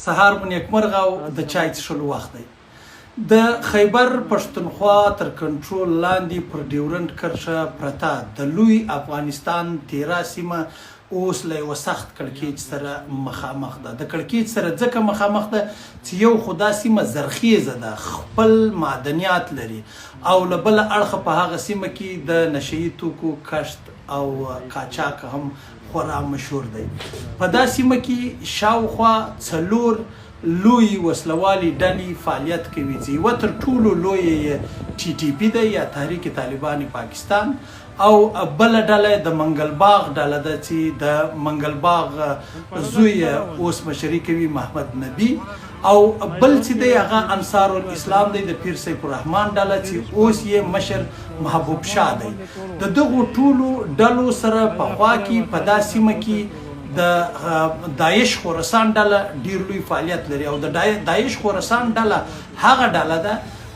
سهار مو نیکمرغه او د چای څښلو وخت دی. د خیبر پښتونخوا تر کنټرول لاندې پر ډیورنډ کرښه پرته د لوی افغانستان تیرا سیمه اوس له یوه سخت کړکېچ سره مخامخ ده. د کړکېچ سره ځکه مخامخ ده چې یو خو دا سیمه زرخیزه ده، خپل معدنیات لري، او له بله اړخه په هغه سیمه کې د نشهیي توکو کشت او قاچاق هم خورا مشهور دی. په دا سیمه کې شاوخوا 4 لوی وسلوالي ډلې فعالیت کوي چې یوه تر ټولو لویه TTP ده یا تحریک طالبان پاکستان، او بله ډله د منګل باغ ډله ده چې د منګل باغ زوی اوس مشري کوي محمد نبی، او بل چې دی هغه انصار الاسلام دی د پیر سیف الرحمن ډله چې اوس یې مشر محبوب شاه دی. د دغو ټولو ډلو سره پخوا کې په دا سیمه کې د داعش خراسان ډله ډیر لوی فعالیت لري، او د داعش خراسان ډله هغه ډله ده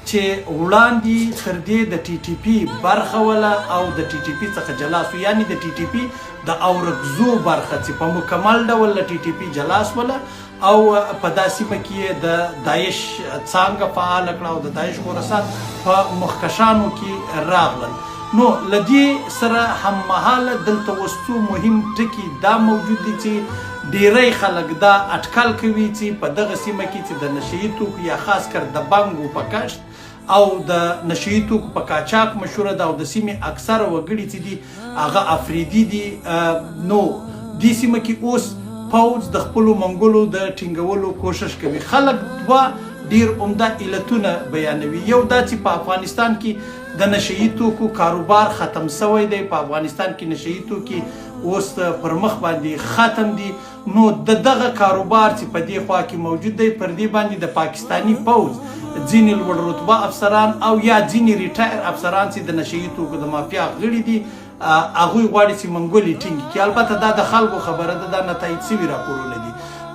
چې وړاندې تر دې د TTP برخه وله او د TTP څخه جلا سو، یعنی د TTP د اورکزو برخه چې په مکمل ډول له TTP جلا سوله، او په دا سیمه کې د داعش څانګه فعاله کړه او د داعش خراسان په مخکشانو کې راغلل. نو لدې سره هممهاله دلته اوس څو مهم ټکي دا موجود دي چې ډیری خلک دا اټکل کوي چې په دغه سیمه کې چې د نشهیي توکو یا خاص کر د بانګو په کشت او د نشهیي توکو په قاچاق مشهوره ده، او د سیمې اکثره وګړي چې دي هغه افریدي دي. نو دې سیمه کې اوس پوځ د خپلو منګولو د ټینګولو کوشش کوي. خلک دوه ډیر عمده علتونه بیانوي. یو دا چې په افغانستان کې د نشهیي توکو کاروبار ختم شوی دی، په افغانستان کې نشهیي توکي اوس پر مخ باندې ختم دي. نو دغه کاروبار چې په دې خوا کې موجود دی، پر دې باندې د پاکستانی پوځ ځینې لوړ رتبه افسران او یا ځینې ریټایر افسران چې د نشهیي توکو د مافیا غړي دي، هغوی غواړي چې منګولې ټینګې کړي. البته دا د خلکو خبره ده، دا نتایج شوي راپورونه دي.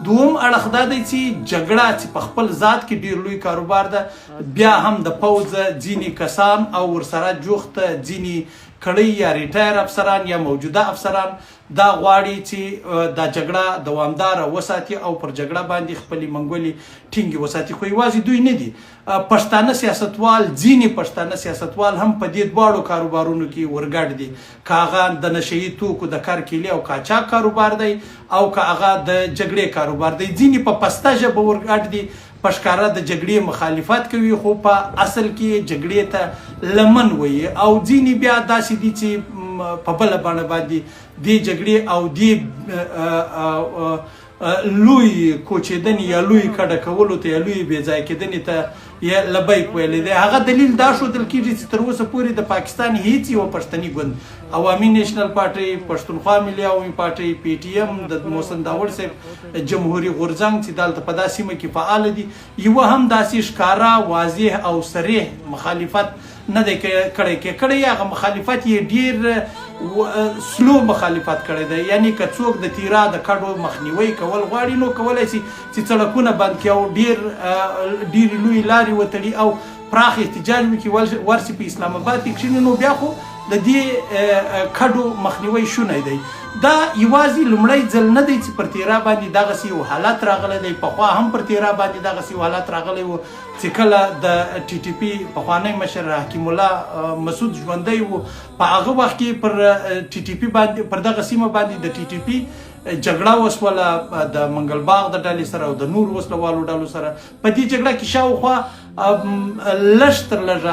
دوم اړخ دا دی چې جګړه چې په خپل ذات کې ډیر لوی کاروبار ده، بیا هم د پوځ ځینې کسان او ورسره جوخت ځینې کړی یا ریټایر افسران یا موجوده افسران دا غواړي چې دا جګړه دوامداره وساتي او پر جګړه باندې خپلې منګولې ټینګې وساتي. خو یوازې دوی نه دي، پښتانه سیاستوال، ځینې پښتانه سیاستوال هم په دې دواړو کاروبارونو کې ورګډ دي، که هغه د نشهیي توکو د کرکیلې او قاچاق کاروبار دی او که هغه د جګړې کاروبار دی. ځینې په پسته ژبه ورګډ دي، په ښکاره د جګړې مخالفت کوي، خو په اصل کې جګړې ته لمن وایي، او ځینې بیا داسې دي چې په بله بڼه باندې دې جګړې او دې لوی کوچېدنې یا لوی کډه کولو ته یا لوی بېځایه کېدنې ته یا لبیک ویلی دی. هغه دلیل دا ښودل کېږي چې تر اوسه پورې د پاکستان هیڅ یوه پښتني ګوند، عوامي نیشنل پارټۍ، پښتونخوا ملي عوامي پارټۍ، PTM د محسن داوړ صاحب جمهوري غورځنګ چې دلته په دا سیمه کې فعاله دي، یوه هم داسې ښکاره واضح او صریح مخالفت نه دی کړی. هغه مخالفت یې ډیر سلو مخالفت کړی دی، یعنی که څوک د تیرا د کډو مخنیوي کول غواړي نو کولی شي چې سړکونه بند کړي او ډېرې لویې لارې وتړي او پراخ احتجاج وکړي، ورسي په اسلام آباد کې کښېني، نو بیا خو د دې کډو مخنیوی شونی دی. دا یوازې لومړی ځل نه دی چې پر تیرا باندې دغسې یو حالت راغلی دی. پخوا هم پر تیرا باندې دغسې یو حالت راغلی و چې کله د TTP پخوانی مشر حکیم الله مسعود ژوندی و، په هغه وخت کې پر TTP باندې، پر دغه سیمه باندې د TTP جګړه وسوله د منګل باغ د ډلې سره او د نور وسلوالو ډلو سره. په دې جګړه کې شاوخوا لږ تر لږه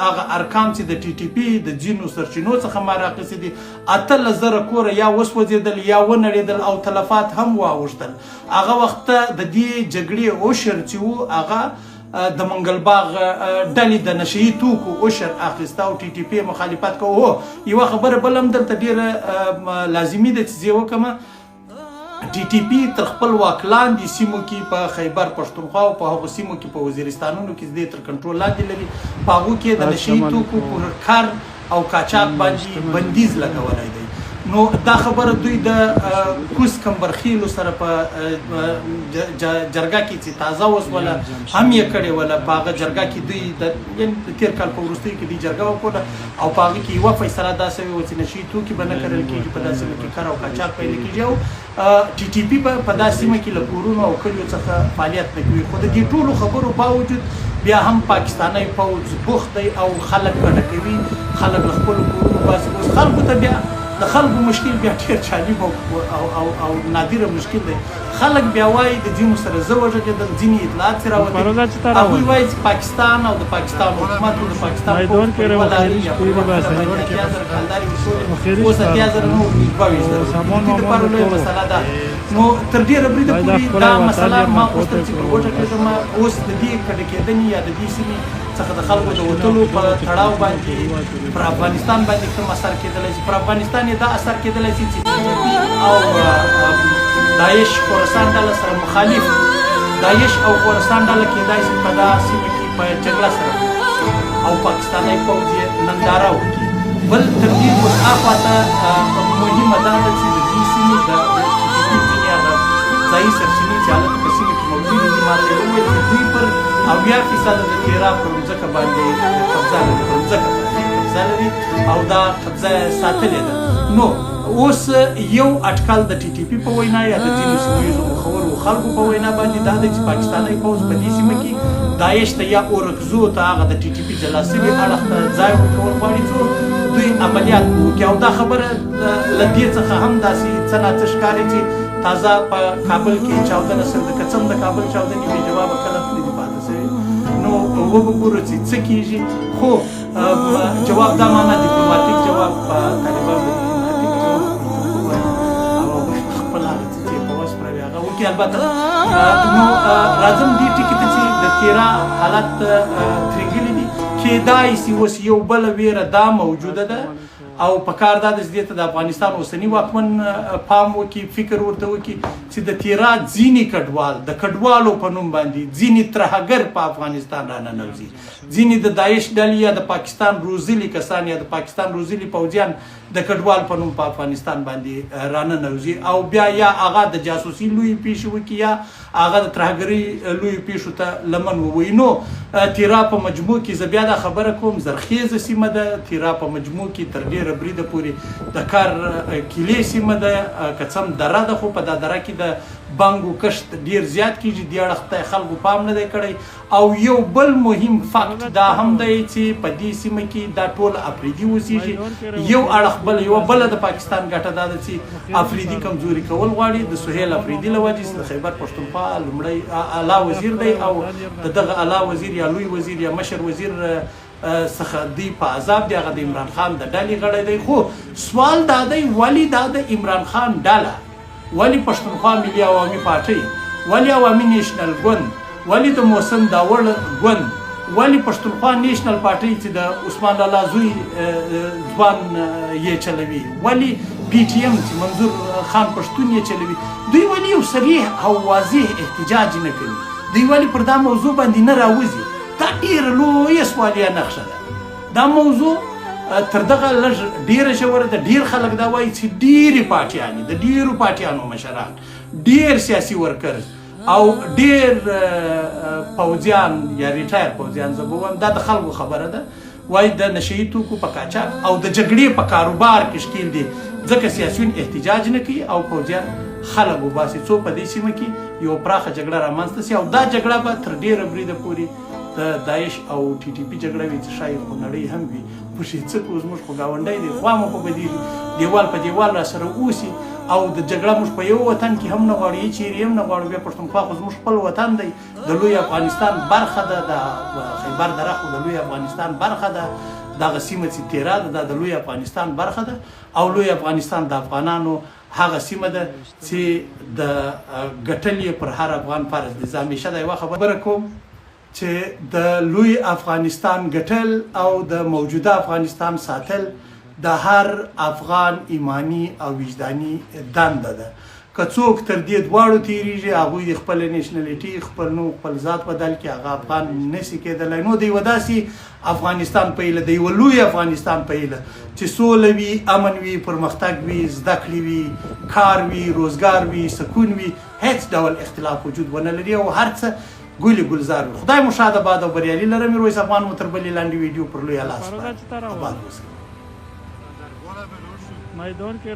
هغه ارکان چې د TTP د ځینو سرچینو څخه ما راخیستي دي 18,000 کوره یا وسوځېدل یا ونړېدل او تلفات هم واوښتل. هغه وخت د دې جګړې عشر چې و هغه د منګل باغ ډلې د نشهیي توکو عشر اخیسته او TTP مخالفت کوه. یوه خبره بل هم دلته ډېره لازمي ده چې زه وکړم، TTP تر خپل واک لاندې سیمو کې په خیبر پښتونخوا او په هغو سیمو کې په وزیرستانونو کې دې تر کنټرول لاندې لري، په هغو کې د نشهیي توکو پر کار او قاچاق باندې بندیز لګولی دی. نو دا خبره دوی د کوس کمبرخیلو سره په جرګه کې چې تازه اوس ولا هم یې کړې ولا په هغه جرګه کې دوی د تیر کال په وروستیو کې دوی جرګه وکړه او په هغې کې یوه فیصله داسې وه چې نشي توکي به نه کرل کېږي په دا سیمه کې کار او قاچاق پیل کېږي او ټي ټي پي به په دا سیمه کې له کورونو او کلیو څخه فعالیت نه کوي خو د دې ټولو خبرو باوجود بیا هم پاکستانی پوځ بوخت دی او خلک ګډه کوي خلک له خپلو کورونو باسي اوس خلکو ته بیا د خلکو مشکل بیا ډېر جالب او نادره مشکل دی خلک بیا وایي د ځینو سره زه وغږېدل ځینې اطلاعات چې راوتلي هغوی وایي چې پاکستان او د پاکستان حکومت او د پاکستان پوځ په یوه لاري یا په یوه برخه باندې اتیا زره کلدارې ورکړلې اوس اتیا زره نه 22 زره د دې دپاره لویه مسله ده نو تر ډېره بریده پورې دا مسله ما غوښتل چې پر وټکېږم اوس د دې کډه کېدنې یا د دې سیمې څخه د خلکو د وتلو په تړاو باندې پر افغانستان باندې کوم اثر کېدلی شي پر افغانستان یې دا اثر کېدلی شي چې او داعش خراسان ډله سره مخالف داعش او خراسان ډله کېدای شي په دا سیمه کې په جګړه سره او پاکستانی پوځ یې ننداره وکړي بل تر دې هاخوا ته مهمه دا ده چې د دې سیمې د ځینې هغه ځایي سرچینې چې هلته په سیمه کې موجودې دي ما ته یې وویل چې دوی پر 80% د تیرا پر ځمکه باندې قبضه لري پر ځمکه باندې قبضه لري او دا قبضه ساتلې ده نو اوس یو اټکل د ټي ټي پي په وینا یا د ځینو سیمه ییزو مخورو خلکو په وینا باندې دا دی چې پاکستانی پوځ په دې سیمه کې داعش ته یا اورکزو ته هغه د ټي ټي پي جلا سوي اړخ ته ځای ورکول غواړي څو دوی عملیات وکړي او دا خبره له دې څخه هم داسې څه ناڅه ښکاري چې تازه په کابل کې چاودنه سره د قسم د کابل چاودنې بې جوابه کله نه دي پاتې شوي نو وګورو چې څه کېږي خو جواب دا معنا ډیپلوماټیک جواب طالبان البته نو راځم دې ټکي ته چې د تیرا حالت ترېږلي دي کېدای شي اوس یو بله ویره دا موجوده ده او په کار دا ده چې دې ته د افغانستان اوسني واکمن پام وکړي فکر ورته وکړي چې د تیرا ځینې کډوال د کډوالو په نوم باندې ځینې ترهګر په افغانستان راننوځي ځینې د داعش ډلې یا د پاکستان روزلي کسان یا د پاکستان روزلي پوځیان د کډوال په نوم په افغانستان باندې راننوځي او بیا یا هغه د جاسوسي لویې پیښې وکړي یا هغه د ترهګرۍ لویو پیښو ته لمن ووایي نو تیرا په مجموع کې زه بیا دا خبره کوم زرخیزه سیمه ده تیرا په مجموع کې تر ډېره بریده پورې د کار کیلې سیمه ده که څه هم دره ده خو په دا دره کې د بانګو کښت ډېر زیات کېږي دې اړخ ته خلکو پام نه دی کړی او یو بل مهم فکت دا هم دی چې په دې سیمه کې دا ټول افریدي اوسېږي یو اړخ بل یوه بله د پاکستان ګټه دا ده چې افریدي کمزوري کول غواړي د سهیل افریدي له وجې د خیبر پښتونخوا لومړی اعلی وزیر دی او د دغه اعلی وزیر یا لوی وزیر یا مشر وزیر څخه دی په عذاب دی هغه د عمران خان د ډلې غړی دی خو سوال دا دی ولې دا د عمران خان ډله ولې پښتونخوا ملي عوامي پارټۍ ولې عوامي نیشنل ګوند ولې د محسن داوړ ګوند ولې پښتونخوا نیشنل پارټۍ چې د عثمان لالا زوی ځوان یې چلوي ولې پی ټي ایم چې منظور خان پښتون یې چلوي دوی ولې یو صریح او واضح احتجاج نه کوي دوی ولې پر دا موضوع باندې نه راوځي دا ډېره لویه سوالیه نقشه ده دا موضوع تر دغه لږ ډېره ژوره ده ډېر خلک دا وایي چې ډېرې پارټیانې د ډېرو پارټیانو مشران ډېر سیاسي ورکرز او ډېر پوځیان یا ریټایر پوځیان زه به ووایم دا د خلکو خبره ده وایي د نشهیي توکو په قاچاق او د جګړې په کاروبار کې ښکیل دي ځکه سیاسیون احتجاج نه کوي او پوځیان خلک وباسي څو په دې سیمه کې یو پراخه جګړه رامنځته سي او دا جګړه به تر ډېره بریده پورې د داعش او ټي ټي پي جګړه وي چې شاید خو نړۍ هم وي پوښي څه کوو زموږ خو ګاونډی دی خوا مو خو به دې دیوال په دیوال را سره اوسي او د جګړه موږ په یو وطن کې هم نه غواړو چیرې هم نه غواړو بیا پښتونخوا خو زموږ خپل وطن دی د لوی افغانستان برخه ده د خیبر دره خو د لوی افغانستان برخه ده دغه سیمه چې تیرا ده دا د لوی افغانستان برخه ده او لوی افغانستان د افغانانو هغه سیمه ده چې د ګټل یې پر هر افغان فرض دی زه همیشه دا یوه خبره کوم چې د لوی افغانستان ګټل او د موجوده افغانستان ساتل د هر افغان ایمانی او وجدانی دنده ده که څوک تر دې دواړو تېرېږي هغوی د خپل نیشنلټي خپل نوم خپل ذات بدل کړي هغه افغان نشي کېدلی نو د یوه داسې افغانستان په هیله د یوه لوی افغانستان په هیله چې سوله وي امن وي پرمختګ وي زده کړې وي کار وي روزګار وي سکون وي هیڅ ډول اختلاف وجود ونه لري او هر څه ګل گلزار وي خدای مو شاده باد او بریالي لره میرویس افغان مو تر بلې لاندې ویډیو پر لوی لاس میدان کې